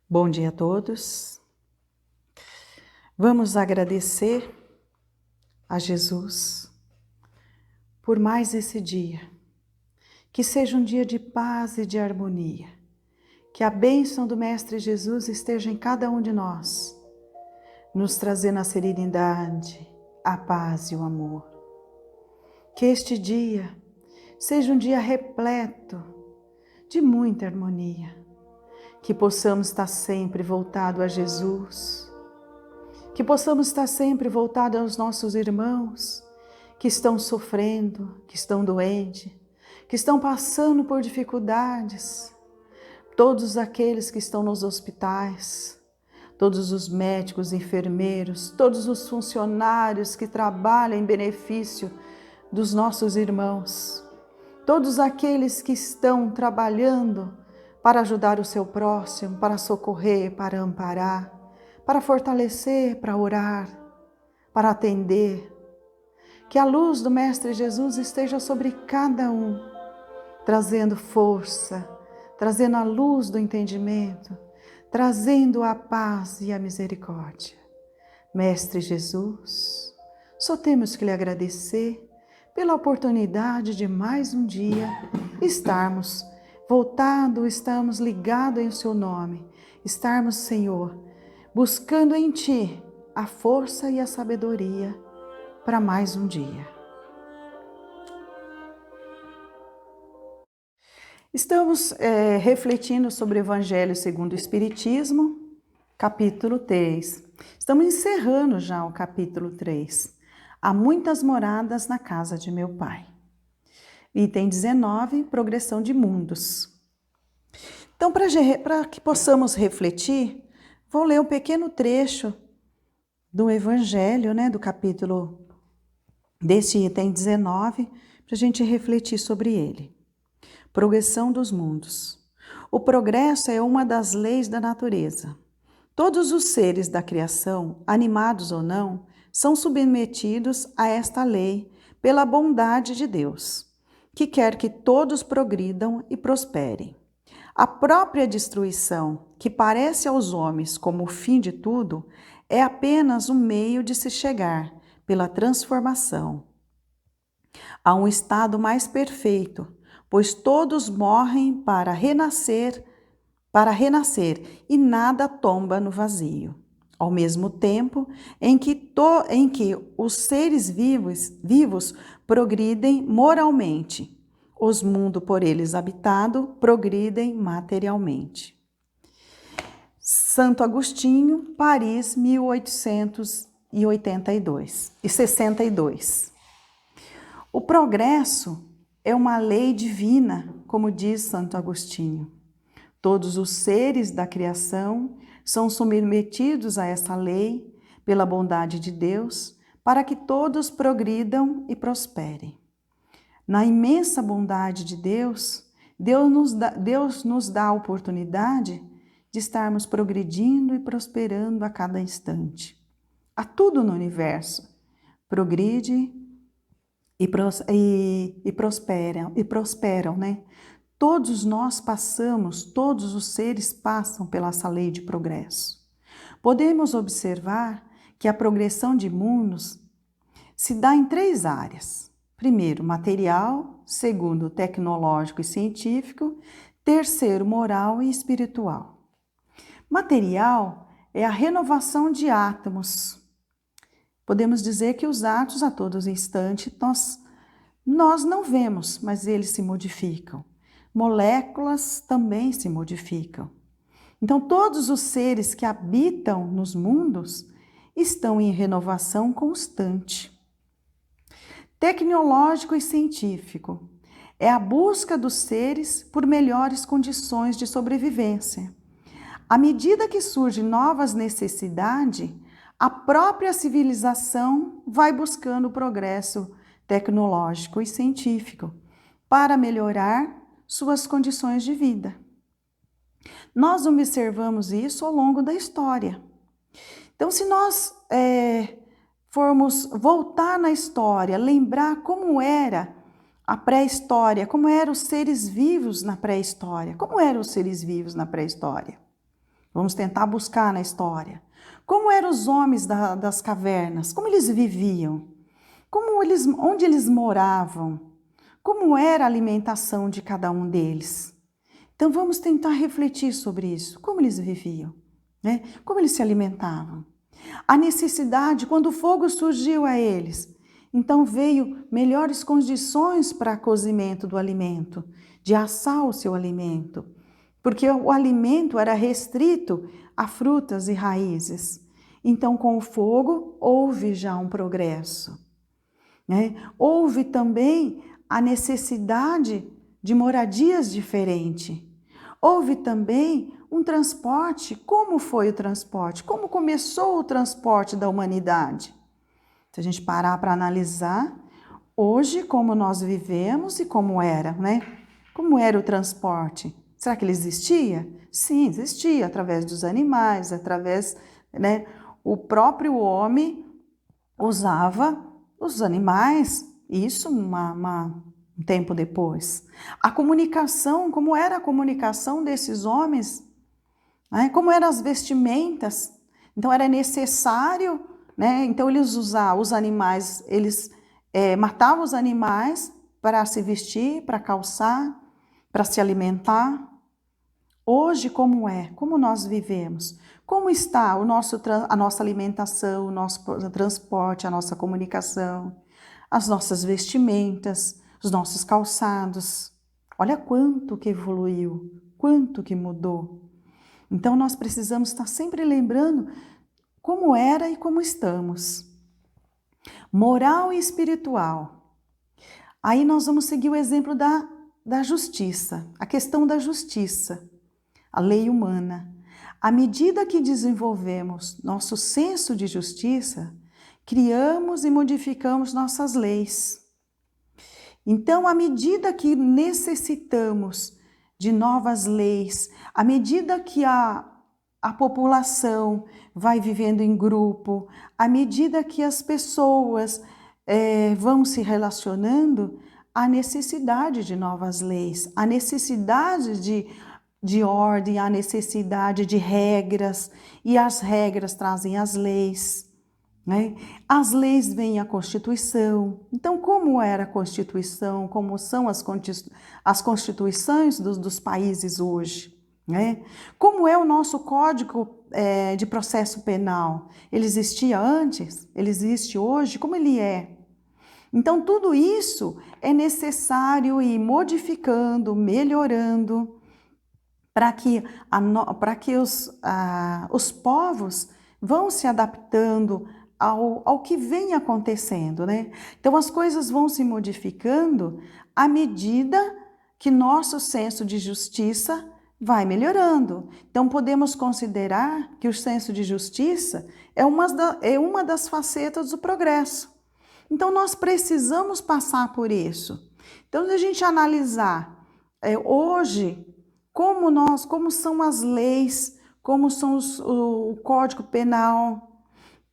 Bom dia a todos. Vamos agradecer a Jesus por mais esse dia. Que seja um dia de paz e de harmonia. Que a bênção do Mestre Jesus esteja em cada um de nós, nos trazendo a serenidade, a paz e o amor. Que este dia seja um dia repleto de muita harmonia. Que possamos estar sempre voltados a Jesus. Que possamos estar sempre voltados aos nossos irmãos que estão sofrendo, que estão doentes, que estão passando por dificuldades. Todos aqueles que estão nos hospitais, todos os médicos, enfermeiros, todos os funcionários que trabalham em benefício dos nossos irmãos. Todos aqueles que estão trabalhando para ajudar o seu próximo, para socorrer, para amparar, para fortalecer, para orar, para atender. Que a luz do Mestre Jesus esteja sobre cada um, trazendo força, trazendo a luz do entendimento, trazendo a paz e a misericórdia. Mestre Jesus, só temos que lhe agradecer pela oportunidade de mais um dia estarmos voltados, estamos ligados em seu nome, estarmos, Senhor, buscando em Ti a força e a sabedoria para mais um dia. Estamos refletindo sobre o Evangelho segundo o Espiritismo, capítulo 3. Estamos encerrando já o capítulo 3. Há muitas moradas na casa de meu Pai. Item 19, progressão de mundos. Então, para que possamos refletir, vou ler um pequeno trecho do Evangelho, do capítulo deste item 19, para a gente refletir sobre ele. Progressão dos mundos. O progresso é uma das leis da natureza. Todos os seres da criação, animados ou não, são submetidos a esta lei pela bondade de Deus, que quer que todos progridam e prosperem. A própria destruição, que parece aos homens como o fim de tudo, é apenas um meio de se chegar, pela transformação, a um estado mais perfeito, pois todos morrem para renascer e nada tomba no vazio. Ao mesmo tempo em que os seres vivos progridem moralmente, os mundos por eles habitados progridem materialmente. Santo Agostinho, Paris, 1862. O progresso é uma lei divina, como diz Santo Agostinho. Todos os seres da criação são submetidos a essa lei pela bondade de Deus, para que todos progridam e prosperem. Na imensa bondade de Deus, Deus nos dá a oportunidade de estarmos progredindo e prosperando a cada instante. A tudo no universo progride e prosperam, né? Todos nós passamos, todos os seres passam pela essa lei de progresso. Podemos observar que a progressão de mundos se dá em 3 áreas. Primeiro, material. Segundo, tecnológico e científico. Terceiro, moral e espiritual. Material é a renovação de átomos. Podemos dizer que os átomos, a todo instante, nós não vemos, mas eles se modificam. Moléculas também se modificam. Então, todos os seres que habitam nos mundos estão em renovação constante. Tecnológico e científico é a busca dos seres por melhores condições de sobrevivência. À medida que surgem novas necessidades, a própria civilização vai buscando o progresso tecnológico e científico para melhorar suas condições de vida. Nós observamos isso ao longo da história. Então, se nós formos voltar na história, lembrar como era a pré-história, como eram os seres vivos na pré-história, como eram os seres vivos na pré-história? Vamos tentar buscar na história. Como eram os homens das cavernas? Como eles viviam? Onde eles moravam? Como era a alimentação de cada um deles? Então vamos tentar refletir sobre isso. Como eles viviam? Né? Como eles se alimentavam? A necessidade, quando o fogo surgiu a eles, então veio melhores condições para cozimento do alimento, de assar o seu alimento, porque o alimento era restrito a frutas e raízes. Então, com o fogo, houve já um progresso, né? Houve também a necessidade de moradias diferentes. Houve também um transporte. Como foi o transporte? Como começou o transporte da humanidade? Se a gente parar para analisar, hoje, como nós vivemos e como era, né? Como era o transporte? Será que ele existia? Sim, existia, através dos animais, através, né? O próprio homem usava os animais, isso um tempo depois. A comunicação, como era a comunicação desses homens, né? Como eram as vestimentas, então era necessário, né? Então eles usavam os animais, eles matavam os animais para se vestir, para calçar, para se alimentar. Hoje, como é? Como nós vivemos? Como está a nossa alimentação, o nosso transporte, a nossa comunicação, as nossas vestimentas, os nossos calçados? Olha quanto que evoluiu, quanto que mudou. Então, nós precisamos estar sempre lembrando como era e como estamos. Moral e espiritual. Aí nós vamos seguir o exemplo da justiça, a questão da justiça, a lei humana. À medida que desenvolvemos nosso senso de justiça, criamos e modificamos nossas leis. Então, à medida que necessitamos de novas leis, à medida que a população vai vivendo em grupo, à medida que as pessoas vão se relacionando, há necessidade de novas leis, há necessidade de ordem, há necessidade de regras, e as regras trazem as leis, né? As leis vêm a Constituição. Então, como era a Constituição, como são as constituições dos países hoje, né? Como é o nosso Código de Processo Penal? Ele existia antes? Ele existe hoje? Como ele é? Então, tudo isso é necessário ir modificando, melhorando, para que os povos vão se adaptando ao que vem acontecendo, né? Então, as coisas vão se modificando à medida que nosso senso de justiça vai melhorando. Então, podemos considerar que o senso de justiça é uma das facetas do progresso. Então, nós precisamos passar por isso. Então, se a gente analisar hoje como são as leis, como são o Código Penal,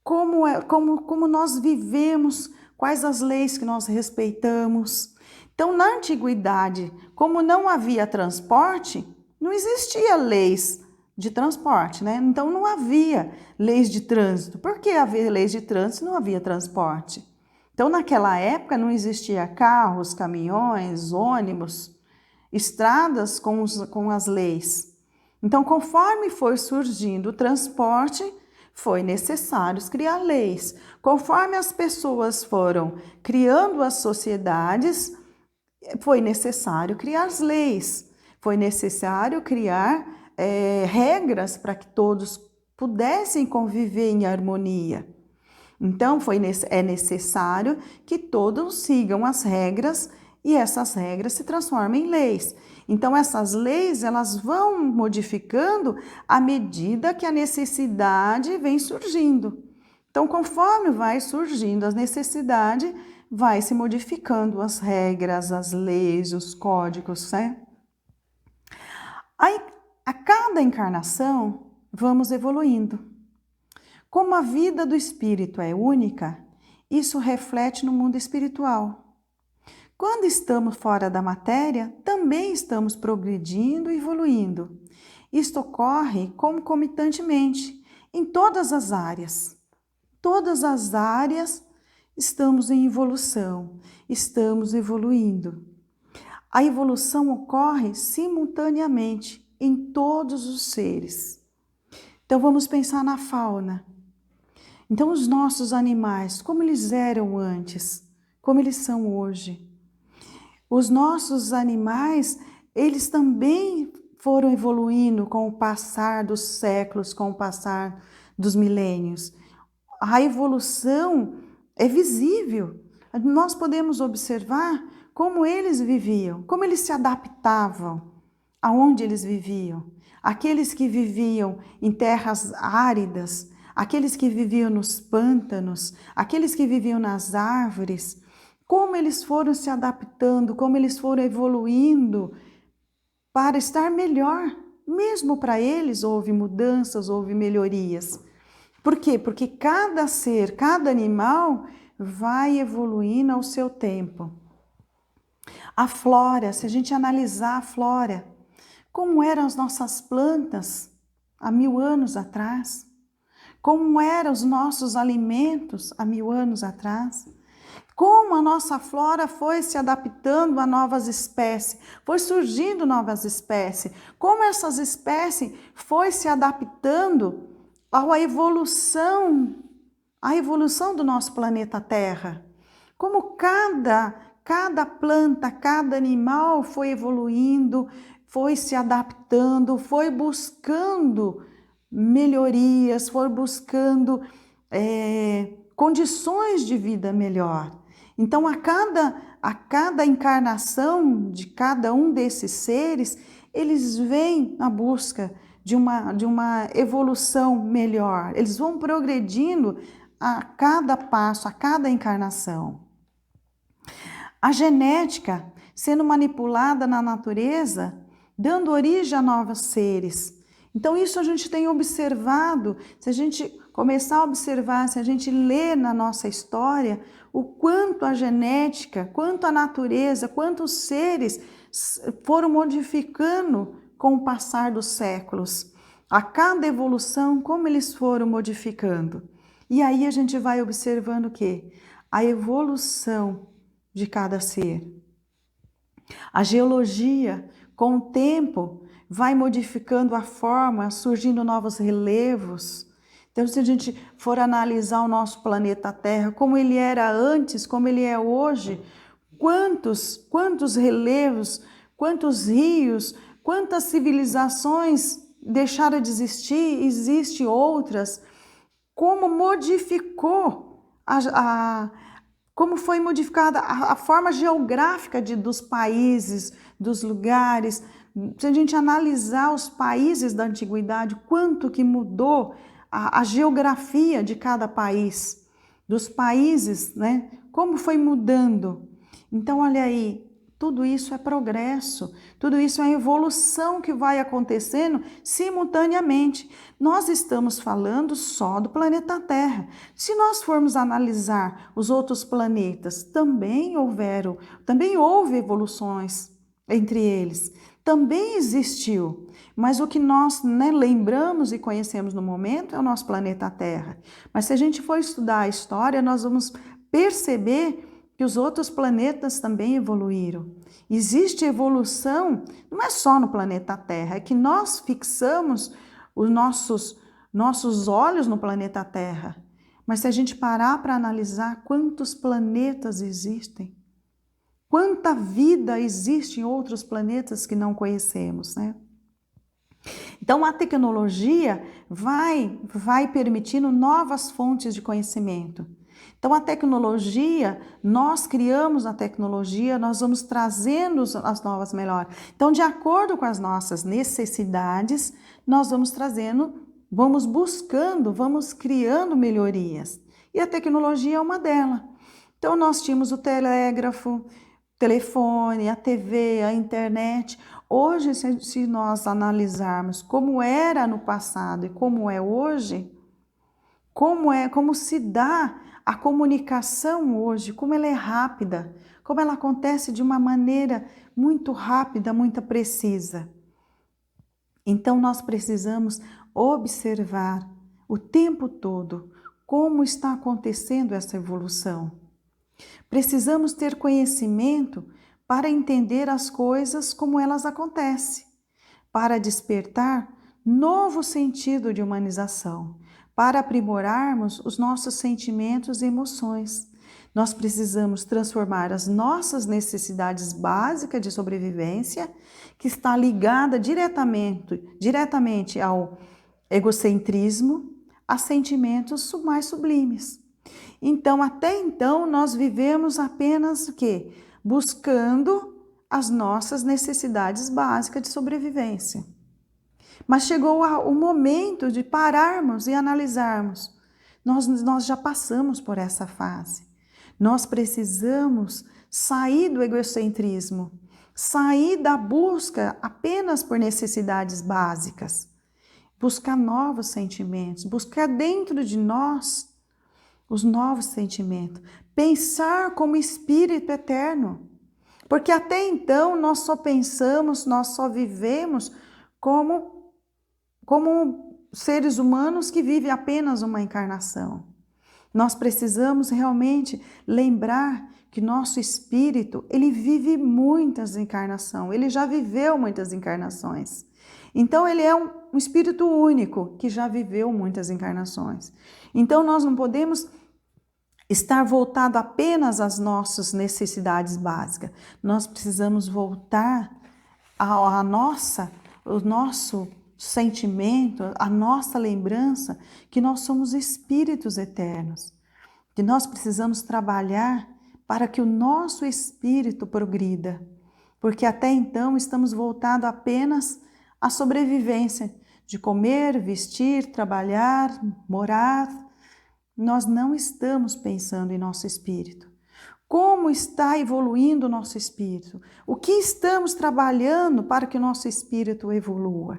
como nós vivemos, quais as leis que nós respeitamos. Então, na antiguidade, como não havia transporte, não existia leis de transporte, né? Então, não havia leis de trânsito. Por que havia leis de trânsito se não havia transporte? Então, naquela época, não existia carros, caminhões, ônibus, estradas com as leis. Então, conforme foi surgindo o transporte, foi necessário criar leis. Conforme as pessoas foram criando as sociedades, foi necessário criar as leis. Foi necessário criar regras para que todos pudessem conviver em harmonia. Então, é necessário que todos sigam as regras e essas regras se transformam em leis. Então, essas leis, elas vão modificando à medida que a necessidade vem surgindo. Então, conforme vai surgindo a necessidade, vai se modificando as regras, as leis, os códigos, né? Aí, a cada encarnação, vamos evoluindo. Como a vida do espírito é única, isso reflete no mundo espiritual. Quando estamos fora da matéria, também estamos progredindo e evoluindo. Isto ocorre concomitantemente em todas as áreas. Todas as áreas estamos em evolução, estamos evoluindo. A evolução ocorre simultaneamente em todos os seres. Então vamos pensar na fauna. Então os nossos animais, como eles eram antes, como eles são hoje. Os nossos animais, eles também foram evoluindo com o passar dos séculos, com o passar dos milênios. A evolução é visível. Nós podemos observar como eles viviam, como eles se adaptavam, aonde eles viviam. Aqueles que viviam em terras áridas, aqueles que viviam nos pântanos, aqueles que viviam nas árvores, como eles foram se adaptando, como eles foram evoluindo para estar melhor. Mesmo para eles houve mudanças, houve melhorias. Por quê? Porque cada ser, cada animal vai evoluindo ao seu tempo. A flora, se a gente analisar a flora, como eram as nossas plantas há 1000 anos atrás, como eram os nossos alimentos há 1000 anos atrás, como a nossa flora foi se adaptando a novas espécies, foi surgindo novas espécies, como essas espécies foi se adaptando à evolução do nosso planeta Terra. Como cada planta, cada animal foi evoluindo, foi se adaptando, foi buscando melhorias, foi buscando condições de vida melhor. Então, a cada encarnação de cada um desses seres, eles vêm na busca de uma evolução melhor. Eles vão progredindo a cada passo, a cada encarnação. A genética sendo manipulada na natureza, dando origem a novos seres. Então, isso a gente tem observado, se a gente começar a observar, se a gente ler na nossa história, o quanto a genética, quanto a natureza, quanto os seres foram modificando com o passar dos séculos. A cada evolução, como eles foram modificando. E aí a gente vai observando o quê? A evolução de cada ser. A geologia, com o tempo, vai modificando a forma, surgindo novos relevos. Então, se a gente for analisar o nosso planeta Terra, como ele era antes, como ele é hoje, quantos relevos, quantos rios, quantas civilizações deixaram de existir, existem outras, como modificou como foi modificada a forma geográfica dos países, dos lugares. Se a gente analisar os países da antiguidade, quanto que mudou a geografia de cada país, dos países, né? Como foi mudando. Então, olha aí, tudo isso é progresso, tudo isso é evolução que vai acontecendo simultaneamente. Nós estamos falando só do planeta Terra. Se nós formos analisar os outros planetas, também houve evoluções entre eles, também existiu. Mas o que nós lembramos e conhecemos no momento é o nosso planeta Terra. Mas se a gente for estudar a história, nós vamos perceber que os outros planetas também evoluíram. Existe evolução, não é só no planeta Terra, é que nós fixamos os nossos olhos no planeta Terra. Mas se a gente parar para analisar quantos planetas existem, quanta vida existe em outros planetas que não conhecemos, né? Então, a tecnologia vai permitindo novas fontes de conhecimento. Então, a tecnologia, nós criamos a tecnologia, nós vamos trazendo as novas melhores. Então, de acordo com as nossas necessidades, nós vamos trazendo, vamos buscando, vamos criando melhorias. E a tecnologia é uma delas. Então, nós tínhamos o telégrafo, o telefone, a TV, a internet. Hoje, se nós analisarmos como era no passado e como é hoje, como se dá a comunicação hoje, como ela é rápida, como ela acontece de uma maneira muito rápida, muito precisa. Então nós precisamos observar o tempo todo como está acontecendo essa evolução. Precisamos ter conhecimento para entender as coisas como elas acontecem, para despertar novo sentido de humanização, para aprimorarmos os nossos sentimentos e emoções. Nós precisamos transformar as nossas necessidades básicas de sobrevivência, que está ligada diretamente ao egocentrismo, a sentimentos mais sublimes. Então, até então, nós vivemos apenas o quê? Buscando as nossas necessidades básicas de sobrevivência. Mas chegou o momento de pararmos e analisarmos. Nós já passamos por essa fase. Nós precisamos sair do egocentrismo, sair da busca apenas por necessidades básicas, buscar novos sentimentos, buscar dentro de nós os novos sentimentos, pensar como espírito eterno. Porque até então nós só pensamos, nós só vivemos como seres humanos que vivem apenas uma encarnação. Nós precisamos realmente lembrar que nosso espírito, ele vive muitas encarnações, ele já viveu muitas encarnações. Então ele é um espírito único que já viveu muitas encarnações. Então nós não podemos estar voltado apenas às nossas necessidades básicas. Nós precisamos voltar o nosso sentimento, a nossa lembrança que nós somos espíritos eternos, que nós precisamos trabalhar para que o nosso espírito progrida, porque até então estamos voltados apenas à sobrevivência, de comer, vestir, trabalhar, morar. Nós não estamos pensando em nosso espírito. Como está evoluindo o nosso espírito? O que estamos trabalhando para que o nosso espírito evolua?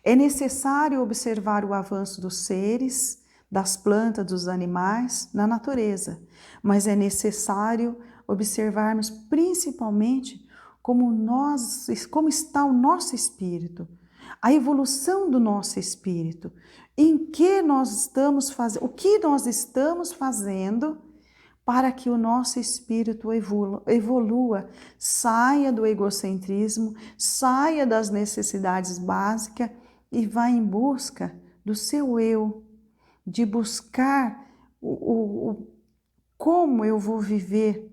É necessário observar o avanço dos seres, das plantas, dos animais, na natureza, mas é necessário observarmos principalmente como está o nosso espírito, a evolução do nosso espírito, em que nós estamos fazendo, o que nós estamos fazendo para que o nosso espírito evolua, saia do egocentrismo, saia das necessidades básicas e vá em busca do seu eu, de buscar como eu vou viver,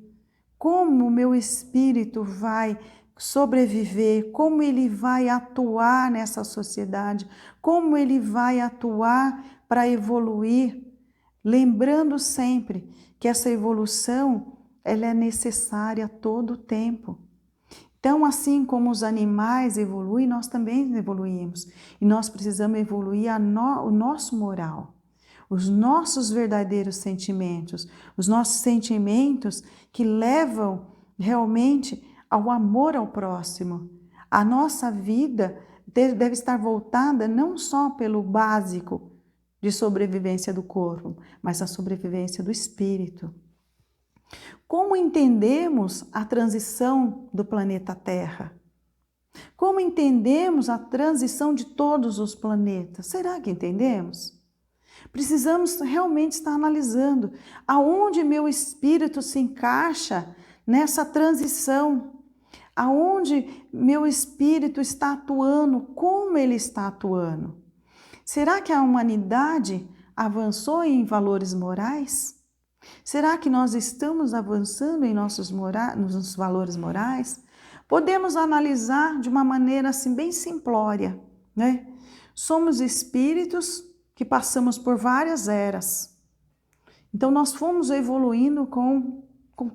como o meu espírito vai sobreviver, como ele vai atuar nessa sociedade, como ele vai atuar para evoluir, lembrando sempre que essa evolução ela é necessária a todo tempo. Então, assim como os animais evoluem, nós também evoluímos. E nós precisamos evoluir o nosso moral, os nossos verdadeiros sentimentos, os nossos sentimentos que levam realmente ao amor ao próximo. A nossa vida deve estar voltada não só pelo básico de sobrevivência do corpo, mas a sobrevivência do espírito. Como entendemos a transição do planeta Terra? Como entendemos a transição de todos os planetas? Será que entendemos? Precisamos realmente estar analisando aonde meu espírito se encaixa nessa transição, aonde meu espírito está atuando, como ele está atuando. Será que a humanidade avançou em valores morais? Será que nós estamos avançando em nos valores morais? Podemos analisar de uma maneira assim bem simplória, né? Somos espíritos que passamos por várias eras. Então nós fomos evoluindo com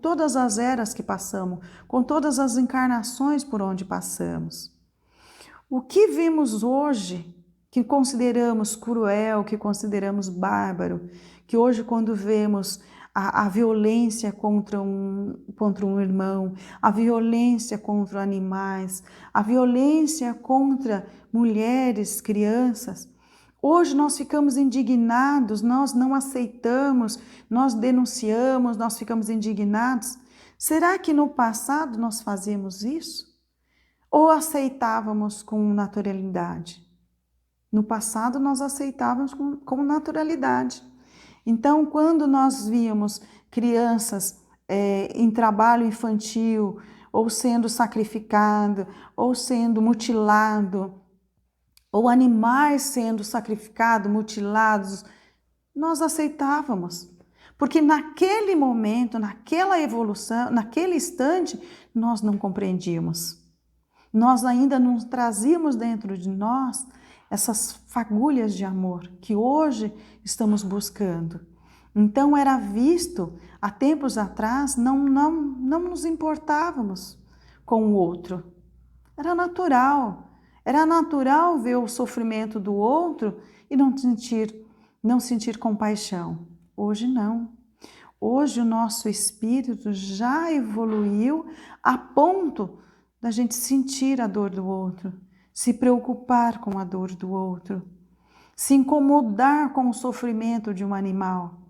todas as eras que passamos, com todas as encarnações por onde passamos. O que vimos hoje, que consideramos cruel, que consideramos bárbaro, que hoje quando vemos a violência contra um irmão, a violência contra animais, a violência contra mulheres, crianças, hoje nós ficamos indignados, nós não aceitamos, nós denunciamos, nós ficamos indignados. Será que no passado nós fazíamos isso? ou aceitávamos com naturalidade? No passado nós aceitávamos com naturalidade. Então, quando nós víamos crianças em trabalho infantil, ou sendo sacrificado, ou sendo mutilado, ou animais sendo sacrificados, mutilados, nós aceitávamos. Porque naquele momento, naquela evolução, naquele instante, nós não compreendíamos. Nós ainda não trazíamos dentro de nós essas fagulhas de amor que hoje estamos buscando. Então era visto, há tempos atrás, não nos importávamos com o outro. Era natural ver o sofrimento do outro e não sentir compaixão. Hoje não. Hoje o nosso espírito já evoluiu a ponto da gente sentir a dor do outro, se preocupar com a dor do outro, se incomodar com o sofrimento de um animal.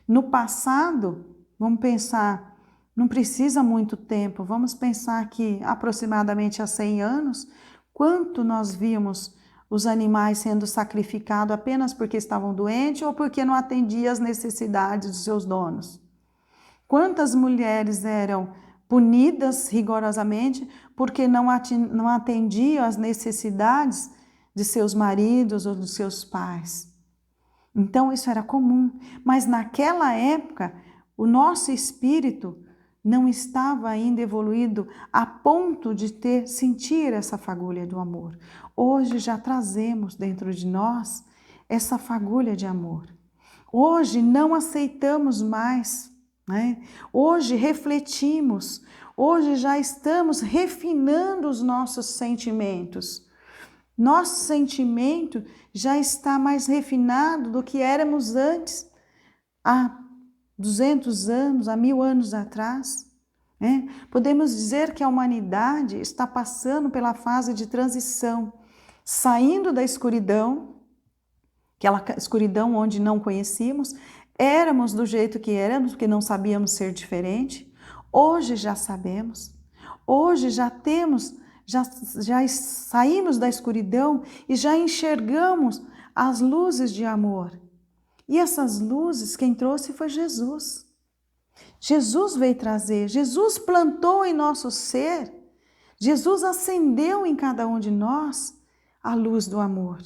No passado, vamos pensar, não precisa muito tempo, vamos pensar que aproximadamente há 100 anos, quanto nós víamos os animais sendo sacrificados apenas porque estavam doentes ou porque não atendiam às necessidades dos seus donos. Quantas mulheres eram punidas rigorosamente porque não atendiam às necessidades de seus maridos ou dos seus pais. Então isso era comum, mas naquela época o nosso espírito não estava ainda evoluído a ponto de sentir essa fagulha do amor. Hoje já trazemos dentro de nós essa fagulha de amor. Hoje não aceitamos mais, né? Hoje refletimos, hoje já estamos refinando os nossos sentimentos. Nosso sentimento já está mais refinado do que éramos antes, há 200 anos, há 1000 anos atrás. Né? Podemos dizer que a humanidade está passando pela fase de transição, saindo da escuridão, aquela escuridão onde não conhecíamos, éramos do jeito que éramos, porque não sabíamos ser diferente. Hoje já sabemos, hoje já temos, já saímos da escuridão e já enxergamos as luzes de amor. E essas luzes, quem trouxe foi Jesus. Jesus veio trazer, Jesus plantou em nosso ser, Jesus acendeu em cada um de nós a luz do amor.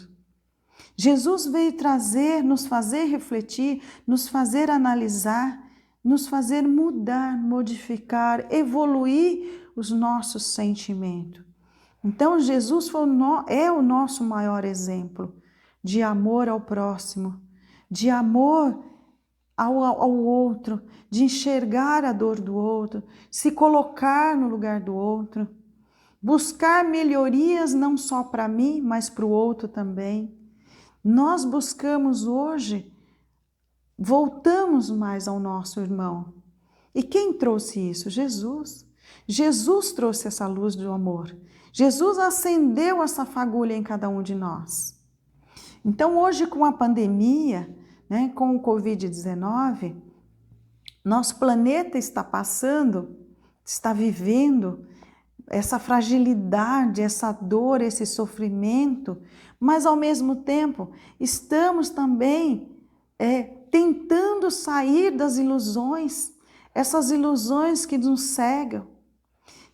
Jesus veio trazer, nos fazer refletir, nos fazer analisar, nos fazer mudar, modificar, evoluir os nossos sentimentos. Então Jesus é o nosso maior exemplo de amor ao próximo, de amor ao outro, de enxergar a dor do outro, se colocar no lugar do outro, buscar melhorias não só para mim, mas para o outro também. Nós buscamos hoje, voltamos mais ao nosso irmão. E quem trouxe isso? Jesus. Jesus trouxe essa luz do amor. Jesus acendeu essa fagulha em cada um de nós. Então hoje com a pandemia, né, com o Covid-19, nosso planeta está passando, está vivendo essa fragilidade, essa dor, esse sofrimento, mas ao mesmo tempo estamos também tentando sair das ilusões, essas ilusões que nos cegam.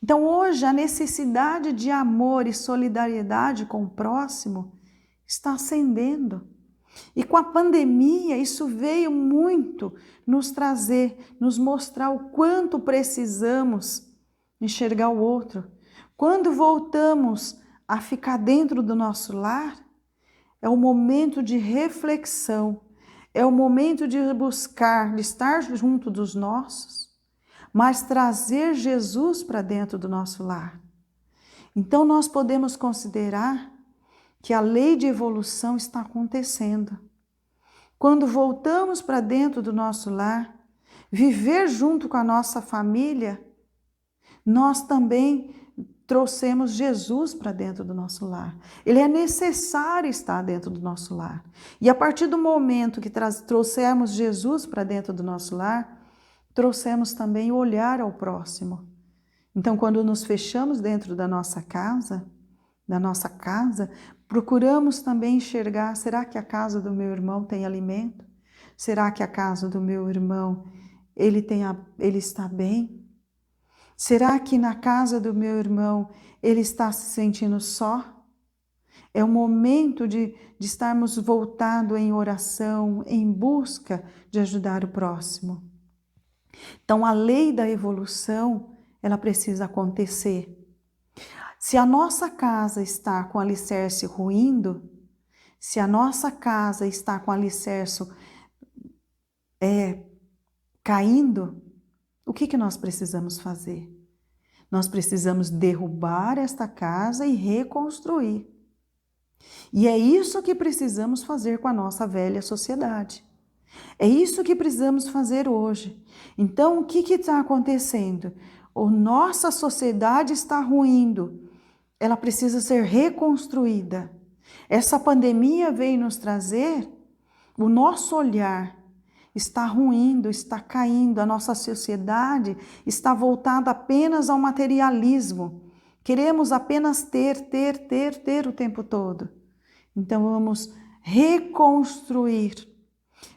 Então hoje a necessidade de amor e solidariedade com o próximo está acendendo. E com a pandemia isso veio muito nos trazer, nos mostrar o quanto precisamos enxergar o outro. Quando voltamos a ficar dentro do nosso lar, é o momento de reflexão, é o momento de buscar, de estar junto dos nossos, mas trazer Jesus para dentro do nosso lar. Então nós podemos considerar que a lei de evolução está acontecendo. Quando voltamos para dentro do nosso lar, viver junto com a nossa família, nós também trouxemos Jesus para dentro do nosso lar. Ele é necessário estar dentro do nosso lar. E a partir do momento que trouxemos Jesus para dentro do nosso lar, trouxemos também o olhar ao próximo. Então, quando nos fechamos dentro da nossa casa, procuramos também enxergar, será que a casa do meu irmão tem alimento? Será que a casa do meu irmão, ele está bem? Será que na casa do meu irmão, ele está se sentindo só? É o momento de estarmos voltados em oração, em busca de ajudar o próximo. Então, a lei da evolução, ela precisa acontecer. Se a nossa casa está com alicerce ruindo, se a nossa casa está com alicerce caindo, o que nós precisamos fazer? Nós precisamos derrubar esta casa e reconstruir. E é isso que precisamos fazer com a nossa velha sociedade. É isso que precisamos fazer hoje. Então, o que está acontecendo? A nossa sociedade está ruindo. Ela precisa ser reconstruída. Essa pandemia veio nos trazer, o nosso olhar está ruindo, está caindo, a nossa sociedade está voltada apenas ao materialismo. Queremos apenas ter o tempo todo. Então vamos reconstruir.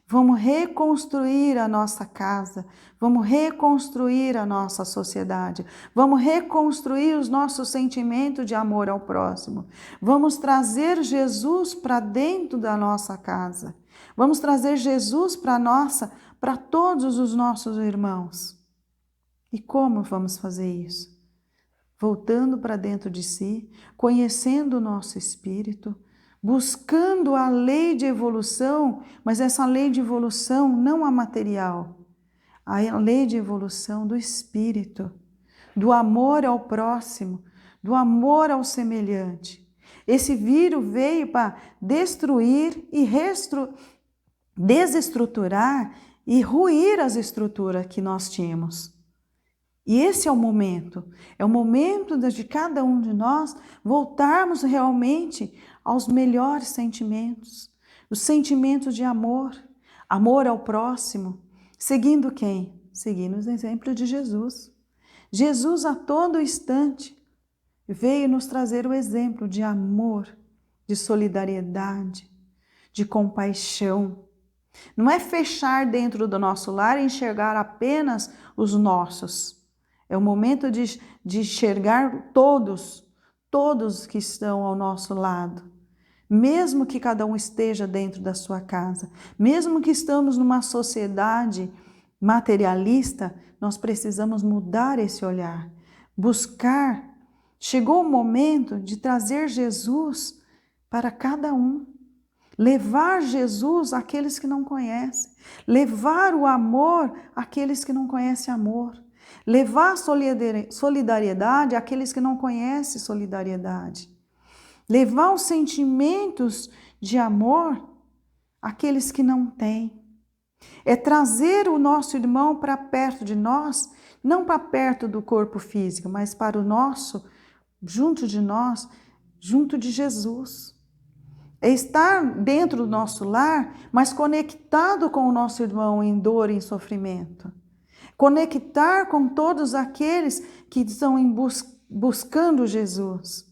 Vamos reconstruir a nossa casa, vamos reconstruir a nossa sociedade, vamos reconstruir os nossos sentimentos de amor ao próximo, vamos trazer Jesus para dentro da nossa casa, vamos trazer Jesus para todos os nossos irmãos. E como vamos fazer isso? Voltando para dentro de si, conhecendo o nosso espírito, buscando a lei de evolução, mas essa lei de evolução não a material, a lei de evolução do espírito, do amor ao próximo, do amor ao semelhante. Esse vírus veio para destruir e desestruturar e ruir as estruturas que nós tínhamos. E esse é o momento de cada um de nós voltarmos realmente aos melhores sentimentos, os sentimentos de amor, amor ao próximo, seguindo quem? Seguindo os exemplos de Jesus. Jesus a todo instante veio nos trazer o exemplo de amor, de solidariedade, de compaixão. Não é fechar dentro do nosso lar e enxergar apenas os nossos. É o momento de enxergar todos que estão ao nosso lado. Mesmo que cada um esteja dentro da sua casa, mesmo que estamos numa sociedade materialista, nós precisamos mudar esse olhar, buscar. Chegou o momento de trazer Jesus para cada um, levar Jesus àqueles que não conhecem, levar o amor àqueles que não conhecem amor, levar solidariedade àqueles que não conhecem solidariedade. Levar os sentimentos de amor àqueles que não têm. É trazer o nosso irmão para perto de nós, não para perto do corpo físico, mas para o nosso, junto de nós, junto de Jesus. É estar dentro do nosso lar, mas conectado com o nosso irmão em dor e em sofrimento. Conectar com todos aqueles que estão buscando Jesus.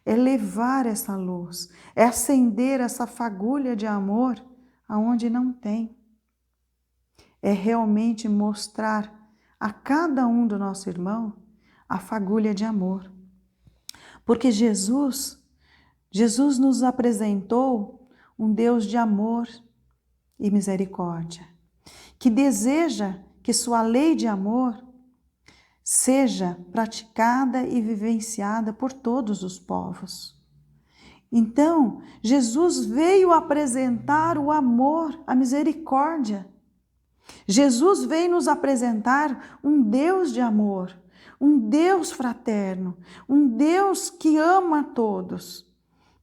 É levar essa luz, é acender essa fagulha de amor aonde não tem. É realmente mostrar a cada um do nosso irmão a fagulha de amor. Porque Jesus nos apresentou um Deus de amor e misericórdia, que deseja que sua lei de amor seja praticada e vivenciada por todos os povos. Então, Jesus veio apresentar o amor, a misericórdia. Jesus veio nos apresentar um Deus de amor, um Deus fraterno, um Deus que ama a todos.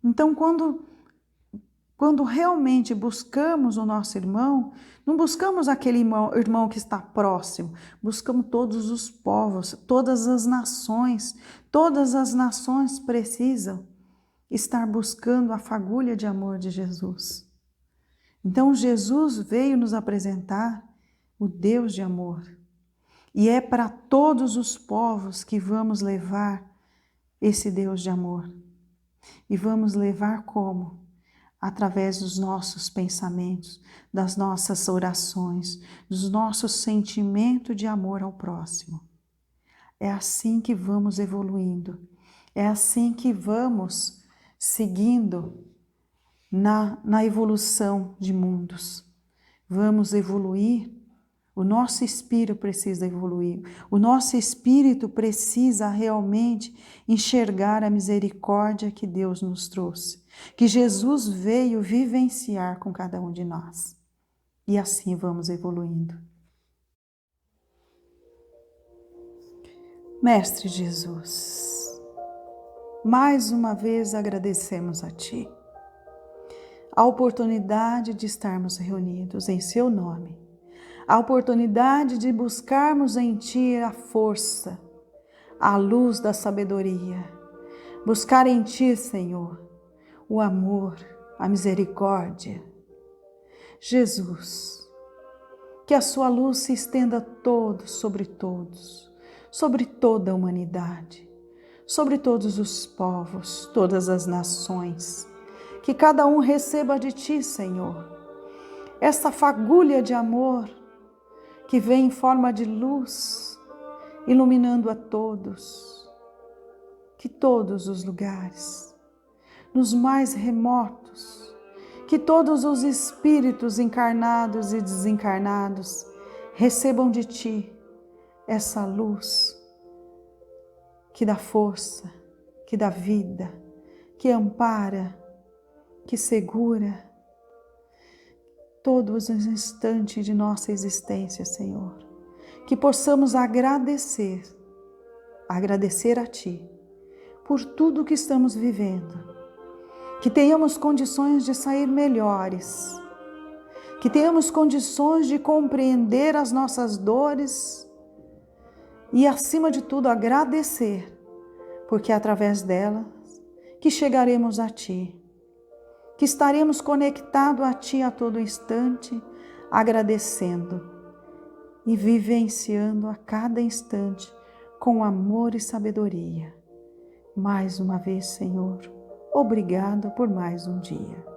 Então, quando realmente buscamos o nosso irmão, não buscamos aquele irmão que está próximo, buscamos todos os povos, todas as nações. Todas as nações precisam estar buscando a fagulha de amor de Jesus. Então Jesus veio nos apresentar o Deus de amor. E é para todos os povos que vamos levar esse Deus de amor. E vamos levar como? Através dos nossos pensamentos, das nossas orações, dos nossos sentimentos de amor ao próximo. É assim que vamos evoluindo. É assim que vamos seguindo na evolução de mundos. Vamos evoluir. O nosso espírito precisa evoluir. O nosso espírito precisa realmente enxergar a misericórdia que Deus nos trouxe, que Jesus veio vivenciar com cada um de nós. E assim vamos evoluindo. Mestre Jesus, mais uma vez agradecemos a Ti a oportunidade de estarmos reunidos em Seu nome, a oportunidade de buscarmos em Ti a força, a luz da sabedoria, buscar em Ti, Senhor, o amor, a misericórdia. Jesus, que a Sua luz se estenda sobre toda a humanidade, sobre todos os povos, todas as nações, que cada um receba de Ti, Senhor, essa fagulha de amor que vem em forma de luz, iluminando a todos, que todos os lugares, nos mais remotos, que todos os espíritos encarnados e desencarnados recebam de Ti essa luz que dá força, que dá vida, que ampara, que segura todos os instantes de nossa existência, Senhor. Que possamos agradecer a Ti por tudo que estamos vivendo. Que tenhamos condições de sair melhores. Que tenhamos condições de compreender as nossas dores e, acima de tudo, agradecer, porque é através delas que chegaremos a Ti, que estaremos conectados a Ti a todo instante, agradecendo e vivenciando a cada instante com amor e sabedoria. Mais uma vez, Senhor, obrigado por mais um dia.